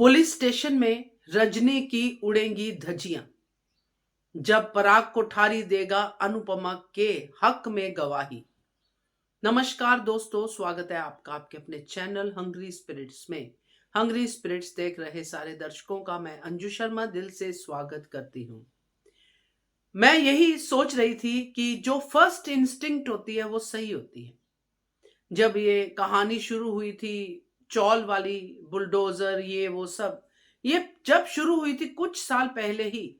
Police station में रजनी की उड़ेंगी धज्जियां जब पराग कोठारी देगा अनुपमा के हक में गवाही। नमस्कार दोस्तों, स्वागत है आपका आपके अपने चैनल हंग्री स्पिरिट्स में। हंग्री स्पिरिट्स देख रहे सारे दर्शकों का मैं अंजू शर्मा दिल से स्वागत करती हूं। मैं यही सोच रही थी कि जो फर्स्ट इंस्टिंक्ट होती है वो सही होती है। जब ये कहानी शुरू हुई थी, चौल वाली, बुलडोजर, ये वो सब, ये जब शुरू हुई थी कुछ साल पहले ही,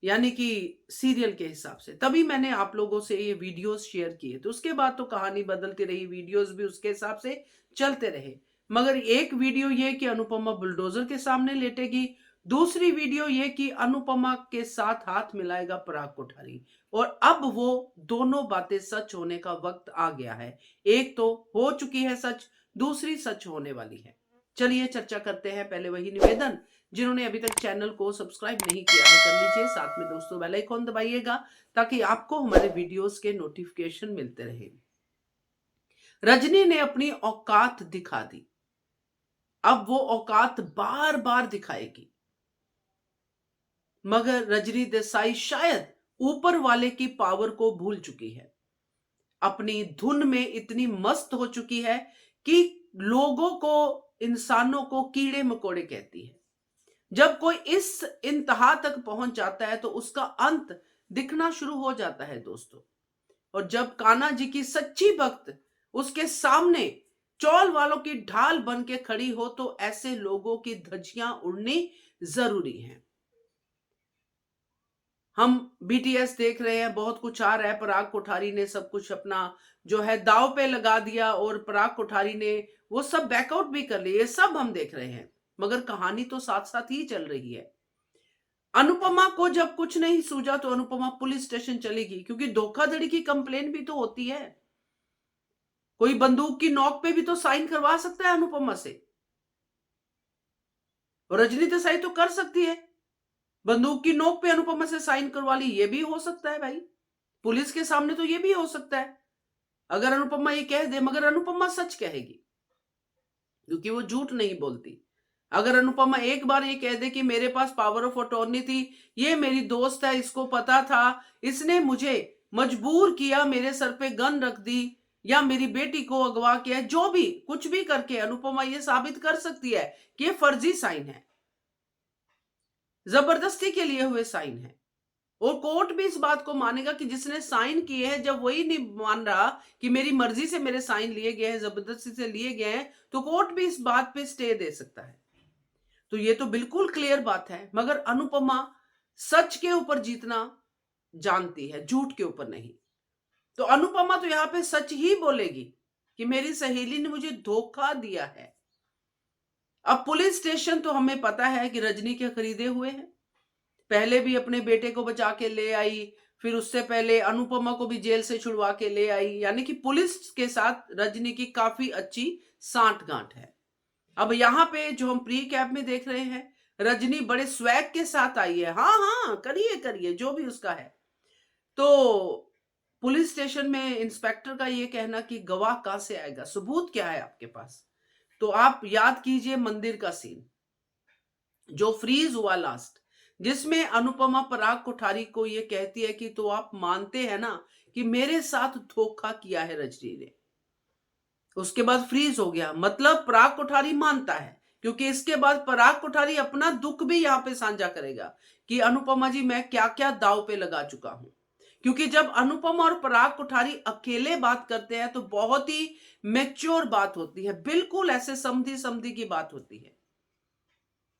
यानी कि सीरियल के हिसाब से, तभी मैंने आप लोगों से ये वीडियोस शेयर किए थे। उसके बाद तो कहानी बदलती रही, वीडियोस भी उसके हिसाब से चलते रहे। मगर एक वीडियो ये कि अनुपमा बुलडोजर के सामने लेटेगी, दूसरी वीडियो ये कि अनुपमा के साथ हाथ मिलाएगा पराग कोठारी। और अब वो दोनों बातें सच होने का वक्त आ गया है। एक तो हो चुकी है सच, दूसरी सच होने वाली है। चलिए चर्चा करते हैं। पहले वही निवेदन, जिन्होंने अभी तक चैनल को सब्सक्राइब नहीं किया है कर लीजिए, साथ में दोस्तों बेल आइकॉन दबाइएगा ताकि आपको हमारे वीडियोस के नोटिफिकेशन मिलते रहे। रजनी ने अपनी औकात दिखा दी, अब वो औकात बार बार दिखाएगी। मगर रजनी देसाई शायद ऊपर वाले की पावर को भूल चुकी है, अपनी धुन में इतनी मस्त हो चुकी है कि लोगों को, इंसानों को कीड़े मकोड़े कहती है। जब कोई इस इंतहा तक पहुंच जाता है तो उसका अंत दिखना शुरू हो जाता है दोस्तों। और जब कान्हा जी की सच्ची भक्त उसके सामने चौल वालों की ढाल बन के खड़ी हो तो ऐसे लोगों की धज्जियां उड़नी जरूरी है। हम बीटीएस देख रहे हैं, बहुत कुछ आ रहा है। पराग कोठारी ने सब कुछ अपना जो है दाव पे लगा दिया और पराग कोठारी ने वो सब बैकआउट भी कर लिया, ये सब हम देख रहे हैं। मगर कहानी तो साथ साथ ही चल रही है। अनुपमा को जब कुछ नहीं सूझा तो अनुपमा पुलिस स्टेशन चली गई, क्योंकि धोखाधड़ी की कंप्लेन भी तो होती है। कोई बंदूक की नोक पे भी तो साइन करवा सकता है अनुपमा से, और रजनी देसाई तो कर सकती है। बंदूक की नोक पे अनुपमा से साइन करवा ली, ये भी हो सकता है भाई। पुलिस के सामने तो ये भी हो सकता है अगर अनुपमा ये कह दे। मगर अनुपमा सच कहेगी क्योंकि वो झूठ नहीं बोलती। अगर अनुपमा एक बार ये कह दे कि मेरे पास पावर ऑफ अटॉर्नी थी, ये मेरी दोस्त है, इसको पता था, इसने मुझे मजबूर किया, मेरे सर पे गन रख दी, या मेरी बेटी को अगवा किया, जो भी कुछ भी करके अनुपमा ये साबित कर सकती है कि ये फर्जी साइन है, जबरदस्ती के लिए हुए साइन है। और कोर्ट भी इस बात को मानेगा कि जिसने साइन किए हैं, जब वही नहीं मान रहा कि मेरी मर्जी से मेरे साइन लिए गए हैं, जबरदस्ती से लिए गए हैं, तो कोर्ट भी इस बात पे स्टे दे सकता है। तो ये तो बिल्कुल क्लियर बात है। मगर अनुपमा सच के ऊपर जीतना जानती है, झूठ के ऊपर नहीं। तो अनुपमा तो यहां पे सच ही बोलेगी कि मेरी सहेली ने मुझे धोखा दिया है। अब पुलिस स्टेशन तो हमें पता है कि रजनी के खरीदे हुए हैं। पहले भी अपने बेटे को बचा के ले आई, फिर उससे पहले अनुपमा को भी जेल से छुड़वा के ले आई, यानी कि पुलिस के साथ रजनी की काफी अच्छी सांठगांठ है। अब यहाँ पे जो हम प्री कैप में देख रहे हैं, रजनी बड़े स्वैग के साथ आई है। हाँ हाँ, करिए करिए जो भी उसका है। तो पुलिस स्टेशन में इंस्पेक्टर का ये कहना कि गवाह कहां से आएगा, सबूत क्या है आपके पास। तो आप याद कीजिए मंदिर का सीन जो फ्रीज हुआ लास्ट, जिसमें अनुपमा पराग कोठारी को ये कहती है कि तो आप मानते हैं ना कि मेरे साथ धोखा किया है रजनी ने। उसके बाद फ्रीज हो गया, मतलब पराग कोठारी मानता है, क्योंकि इसके बाद पराग कोठारी अपना दुख भी यहां पे साझा करेगा कि अनुपमा जी मैं क्या क्या दाव पे लगा चुका हूं। क्योंकि जब अनुपमा और पराग कोठारी अकेले बात करते हैं तो बहुत ही मेच्योर बात होती है, बिल्कुल ऐसे समधी समधी की बात होती है।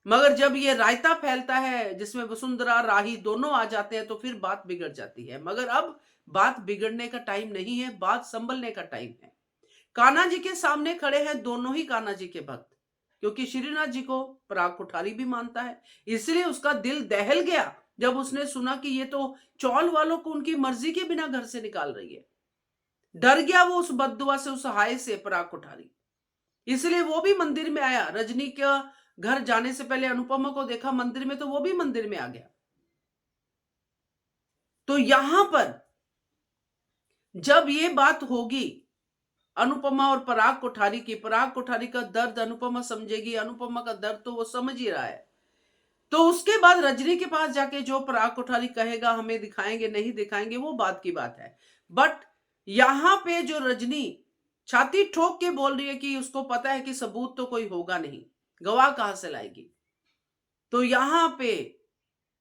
मगर जब ये रायता फैलता है जिसमें वसुंधरा राही दोनों आ जाते हैं तो फिर बात बिगड़ जाती है। मगर अब बात बिगड़ने का टाइम नहीं है, बात संभलने का टाइम है। कान्हा जी के सामने खड़े हैं दोनों ही कान्हा जी के भक्त, क्योंकि श्रीनाथ जी को पराग कोठारी भी मानता है। इसलिए उसका दिल दहल गया जब उसने सुना कि ये तो चौल वालों को उनकी मर्जी के बिना घर से निकाल रही है। डर गया वो उस बददुआ से, उस हाय से, पराग कोठारी। इसलिए वो भी मंदिर में आया। रजनी का घर जाने से पहले अनुपमा को देखा मंदिर में, तो वो भी मंदिर में आ गया। तो यहां पर जब ये बात होगी अनुपमा और पराग कोठारी की। पराग कोठारी का दर्द अनुपमा समझेगी, अनुपमा का दर्द तो वो समझ ही रहा है। तो उसके बाद रजनी के पास जाके जो पराग कोठारी कहेगा हमें दिखाएंगे नहीं दिखाएंगे वो बात की बात है, बट यहां पे जो रजनी छाती ठोक के बोल रही है कि उसको पता है कि सबूत तो कोई होगा नहीं, गवाह कहां से लाएगी। तो यहां पे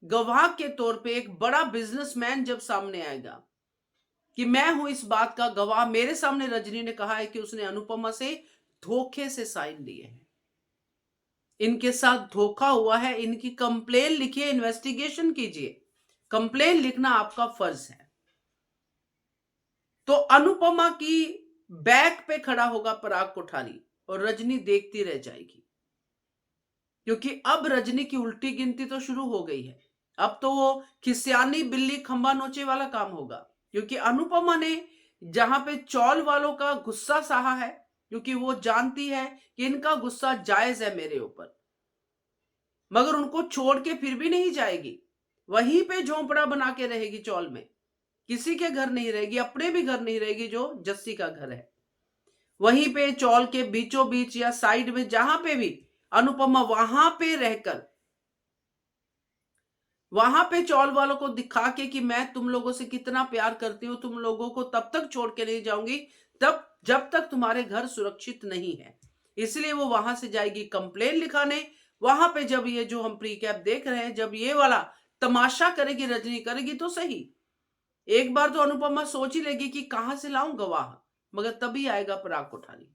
गवाह के तौर पे एक बड़ा बिजनेसमैन जब सामने आएगा कि मैं हूं इस बात का गवाह, मेरे सामने रजनी ने कहा है कि उसने अनुपमा से धोखे से साइन लिए हैं, इनके साथ धोखा हुआ है, इनकी कंप्लेन लिखिए, इन्वेस्टिगेशन कीजिए, कंप्लेन लिखना आपका फर्ज है। तो अनुपमा की बैक पे खड़ा होगा पराग कोठारी और रजनी देखती रह जाएगी, क्योंकि अब रजनी की उल्टी गिनती तो शुरू हो गई है। अब तो वो खिसियानी बिल्ली खंबा नोचे वाला काम होगा, क्योंकि अनुपमा ने जहां पे चौल वालों का गुस्सा सहा है, क्योंकि वो जानती है कि इनका गुस्सा जायज है मेरे ऊपर, मगर उनको छोड़ के फिर भी नहीं जाएगी, वहीं पे झोंपड़ा बना के रहेगी चौल में, किसी के घर नहीं रहेगी, अपने भी घर नहीं रहेगी जो जस्सी का घर है, वहीं पे चौल के बीचों बीच या साइड में जहां पे भी अनुपमा वहां पे रहकर वहां पे चौल वालों को दिखा के कि मैं तुम लोगों से कितना प्यार करती हूं, तुम लोगों को तब तक छोड़ के नहीं जाऊंगी तब जब तक तुम्हारे घर सुरक्षित नहीं है। इसलिए वो वहां से जाएगी कंप्लेन लिखाने। वहां पे जब ये जो हम प्री कैप देख रहे हैं, जब ये वाला तमाशा करेगी रजनी, करेगी तो सही, एक बार तो अनुपमा सोच ही लेगी कि कहां से लाऊं गवाह, मगर तभी आएगा पराग कोठारी,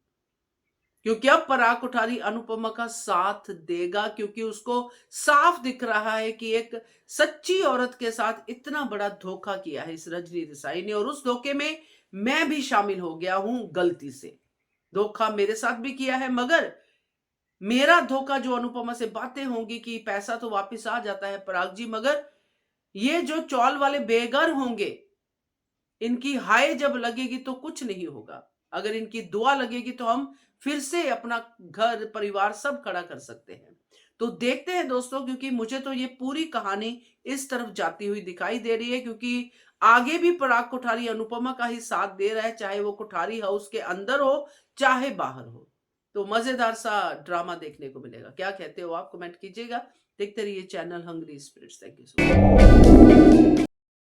क्योंकि अब पराग कोठारी अनुपमा का साथ देगा, क्योंकि उसको साफ दिख रहा है कि एक सच्ची औरत के साथ इतना बड़ा धोखा किया है इस रजनी देसाई ने, और उस धोखे में मैं भी शामिल हो गया हूं गलती से। धोखा मेरे साथ भी किया है, मगर मेरा धोखा जो अनुपमा से बातें होंगी कि पैसा तो वापस आ जाता है पराग जी, मगर ये जो चौल वाले बेघर होंगे, इनकी हाय जब लगेगी तो कुछ नहीं होगा, अगर इनकी दुआ लगेगी तो हम फिर से अपना घर परिवार सब खड़ा कर सकते हैं। तो देखते हैं दोस्तों, क्योंकि मुझे तो ये पूरी कहानी इस तरफ जाती हुई दिखाई दे रही है, क्योंकि आगे भी पराग कोठारी अनुपमा का ही साथ दे रहा है, चाहे वो कोठारी हाउस के अंदर हो चाहे बाहर हो। तो मजेदार सा ड्रामा देखने को मिलेगा। क्या कहते हो आप, कमेंट कीजिएगा। देखते रहिए channel Hungry Spirits. Thank you so much.